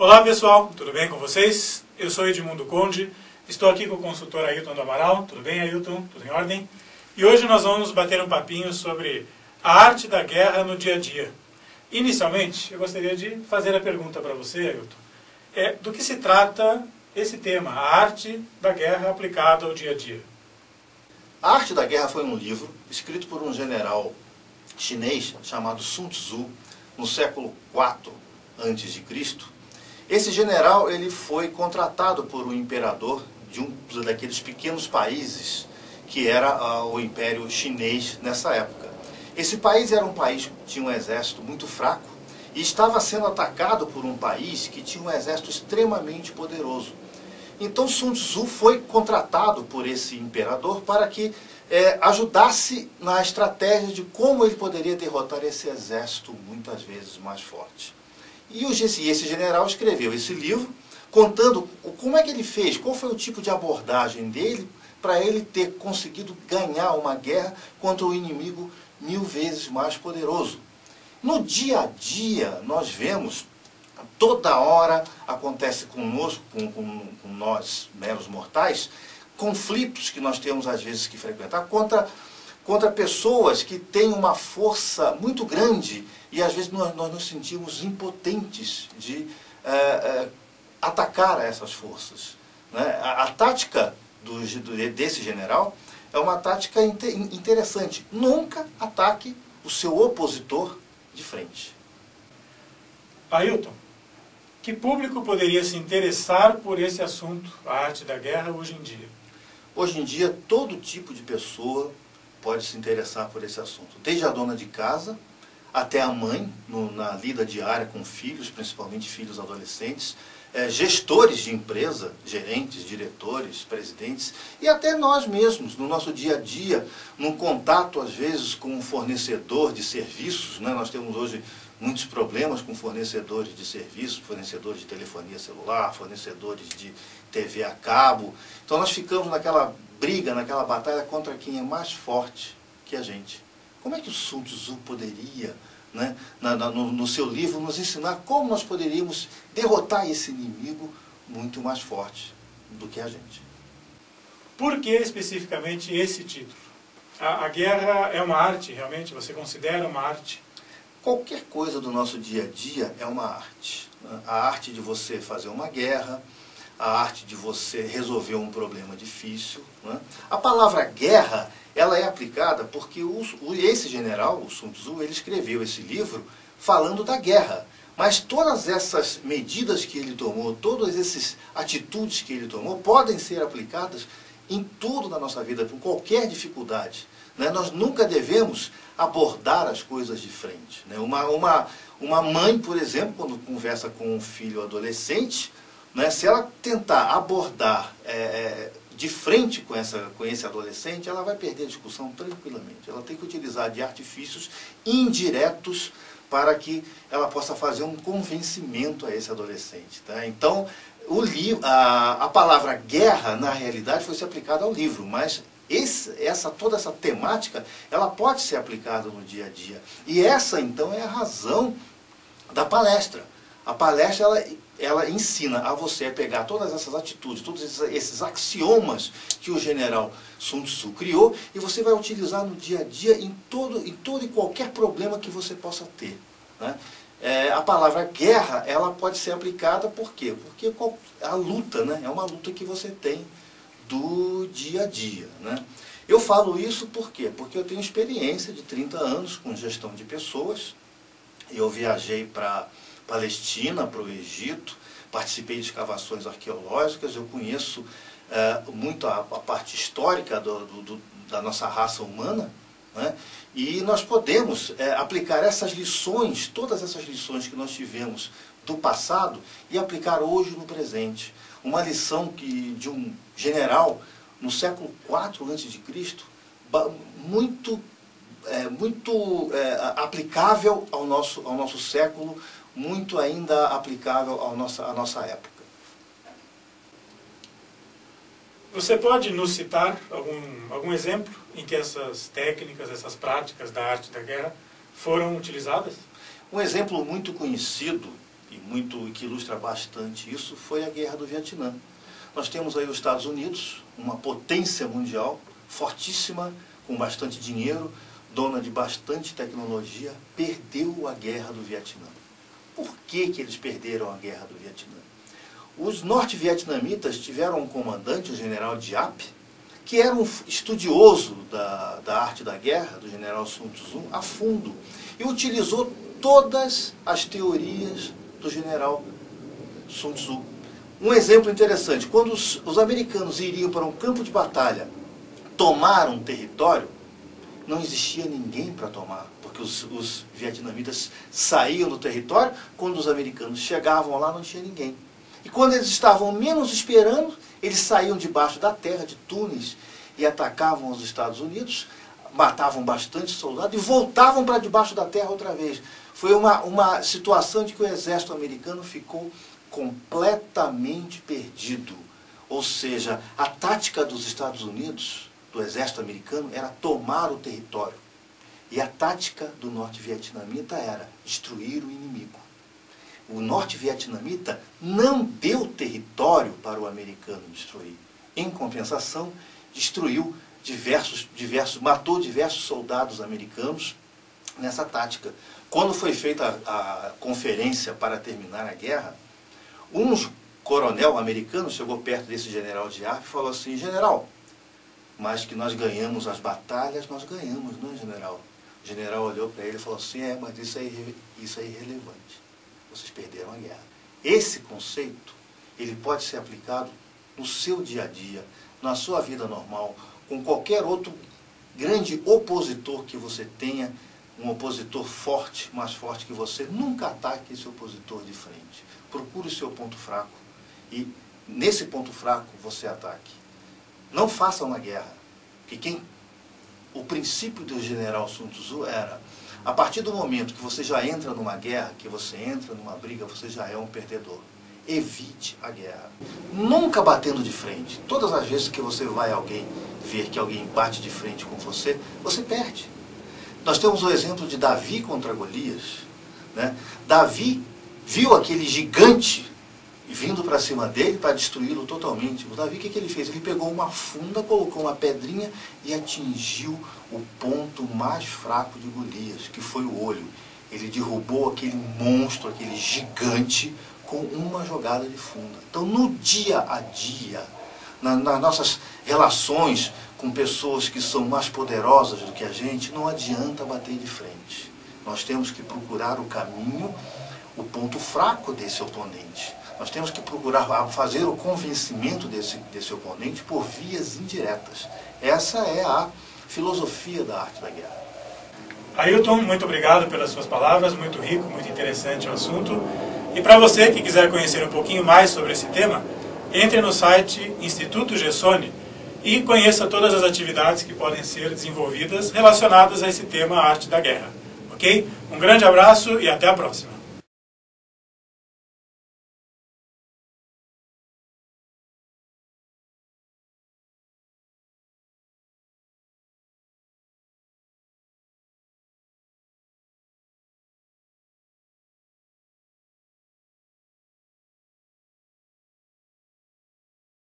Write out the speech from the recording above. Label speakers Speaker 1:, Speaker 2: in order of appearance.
Speaker 1: Olá pessoal, tudo bem com vocês? Eu sou Edmundo Conde, estou aqui com o consultor Ailton do Amaral. Tudo bem, Ailton? Tudo em ordem? E hoje nós vamos bater um papinho sobre a arte da guerra no dia a dia. Inicialmente, eu gostaria de fazer a pergunta para você, Ailton. Do que se trata esse tema, a arte da guerra aplicada ao dia a dia?
Speaker 2: A Arte da Guerra foi um livro escrito por um general chinês chamado Sun Tzu, no século IV a.C. Esse general ele foi contratado por um imperador de um daqueles pequenos países que era o Império Chinês nessa época. Esse país era um país que tinha um exército muito fraco e estava sendo atacado por um país que tinha um exército extremamente poderoso. Então Sun Tzu foi contratado por esse imperador para que ajudasse na estratégia de como ele poderia derrotar esse exército muitas vezes mais forte. E esse general escreveu esse livro contando como é que ele fez, qual foi o tipo de abordagem dele para ele ter conseguido ganhar uma guerra contra um inimigo 1000 vezes mais poderoso. No dia a dia nós vemos, toda hora acontece conosco, com nós meros mortais, conflitos que nós temos às vezes que frequentar contra pessoas que têm uma força muito grande e às vezes nós nos sentimos impotentes de atacar essas forças. Né? A tática desse general é uma tática interessante. Nunca ataque o seu opositor de frente.
Speaker 1: Ailton, que público poderia se interessar por esse assunto, a arte da guerra, hoje em dia?
Speaker 2: Hoje em dia, todo tipo de pessoa pode se interessar por esse assunto. Desde a dona de casa, até a mãe, na lida diária com filhos, principalmente filhos adolescentes, gestores de empresa, gerentes, diretores, presidentes, e até nós mesmos, no nosso dia a dia, num contato, às vezes, com um fornecedor de serviços, né? Nós temos hoje muitos problemas com fornecedores de serviços, fornecedores de telefonia celular, fornecedores de TV a cabo. Então nós ficamos naquela briga, naquela batalha contra quem é mais forte que a gente. Como é que o Sun Tzu poderia, né, no seu livro, nos ensinar como nós poderíamos derrotar esse inimigo muito mais forte do que a gente?
Speaker 1: Por que especificamente esse título? A guerra é uma arte, realmente? Você considera uma arte?
Speaker 2: Qualquer coisa do nosso dia a dia é uma arte. A arte de você fazer uma guerra, a arte de você resolver um problema difícil. Né? A palavra guerra, ela é aplicada porque esse general, o Sun Tzu, ele escreveu esse livro falando da guerra. Mas todas essas medidas que ele tomou, todas essas atitudes que ele tomou, podem ser aplicadas em tudo na nossa vida, por qualquer dificuldade. Né? Nós nunca devemos abordar as coisas de frente. Né? Uma mãe, por exemplo, quando conversa com um filho adolescente, né, se ela tentar abordar de frente com esse adolescente, ela vai perder a discussão tranquilamente. Ela tem que utilizar de artifícios indiretos para que ela possa fazer um convencimento a esse adolescente. Tá? Então, a palavra guerra, na realidade, foi se aplicada ao livro, mas toda essa temática, ela pode ser aplicada no dia a dia. E essa, então, é a razão da palestra. A palestra, ela ensina a você a pegar todas essas atitudes, todos esses axiomas que o general Sun Tzu criou, e você vai utilizar no dia a dia em todo e qualquer problema que você possa ter. Né? A palavra guerra, ela pode ser aplicada por quê? Porque a luta, né, é uma luta que você tem do dia a dia. Né? Eu falo isso por quê? Porque eu tenho experiência de 30 anos com gestão de pessoas. Eu viajei para Palestina, para o Egito, participei de escavações arqueológicas, eu conheço muito a parte histórica da nossa raça humana, né? E nós podemos aplicar essas lições, todas essas lições que nós tivemos do passado, e aplicar hoje no presente. Uma lição de um general no século IV a.C., muito aplicável ao nosso século, muito ainda aplicável à nossa época.
Speaker 1: Você pode nos citar algum exemplo em que essas técnicas, essas práticas da arte da guerra foram utilizadas?
Speaker 2: Um exemplo muito conhecido e que ilustra bastante isso foi a Guerra do Vietnã. Nós temos aí os Estados Unidos, uma potência mundial, fortíssima, com bastante dinheiro, dona de bastante tecnologia, perdeu a Guerra do Vietnã. Por que que eles perderam a Guerra do Vietnã? Os norte-vietnamitas tiveram um comandante, o general Giap, que era um estudioso da arte da guerra, do general Sun Tzu, a fundo, e utilizou todas as teorias do general Sun Tzu. Um exemplo interessante, quando os americanos iriam para um campo de batalha tomar um território, não existia ninguém para tomar, porque os vietnamitas saíam do território, quando os americanos chegavam lá não tinha ninguém. E quando eles estavam menos esperando, eles saíam debaixo da terra, de túneis, e atacavam os Estados Unidos, matavam bastante soldados e voltavam para debaixo da terra outra vez. Foi uma situação de que o exército americano ficou completamente perdido. Ou seja, a tática dos Estados Unidos, do exército americano, era tomar o território. E a tática do norte-vietnamita era destruir o inimigo. O norte-vietnamita não deu território para o americano destruir. Em compensação, destruiu matou diversos soldados americanos nessa tática. Quando foi feita a conferência para terminar a guerra, um coronel americano chegou perto desse general Giap e falou assim: general, mas que nós ganhamos as batalhas, nós ganhamos, não é, general? O general olhou para ele e falou assim: mas isso é irrelevante. Vocês perderam a guerra. Esse conceito, ele pode ser aplicado no seu dia a dia, na sua vida normal, com qualquer outro grande opositor que você tenha, um opositor forte, mais forte que você. Nunca ataque esse opositor de frente. Procure o seu ponto fraco e nesse ponto fraco você ataque. Não faça uma guerra, porque o princípio do general Sun Tzu era: a partir do momento que você já entra numa guerra, que você entra numa briga, você já é um perdedor. Evite a guerra. Nunca batendo de frente. Todas as vezes que você vai ver que alguém bate de frente com você, você perde. Nós temos o exemplo de Davi contra Golias, né? Davi viu aquele gigante vindo para cima dele para destruí-lo totalmente. O Davi, o que ele fez? Ele pegou uma funda, colocou uma pedrinha e atingiu o ponto mais fraco de Golias, que foi o olho. Ele derrubou aquele monstro, aquele gigante, com uma jogada de funda. Então, no dia a dia, nas nossas relações com pessoas que são mais poderosas do que a gente, não adianta bater de frente. Nós temos que procurar o caminho, o ponto fraco desse oponente. Nós temos que procurar fazer o convencimento desse oponente por vias indiretas. Essa é a filosofia da arte da guerra.
Speaker 1: Ailton, muito obrigado pelas suas palavras, muito rico, muito interessante o assunto. E para você que quiser conhecer um pouquinho mais sobre esse tema, entre no site Instituto Gessoni e conheça todas as atividades que podem ser desenvolvidas relacionadas a esse tema, a arte da guerra. Ok? Um grande abraço e até a próxima.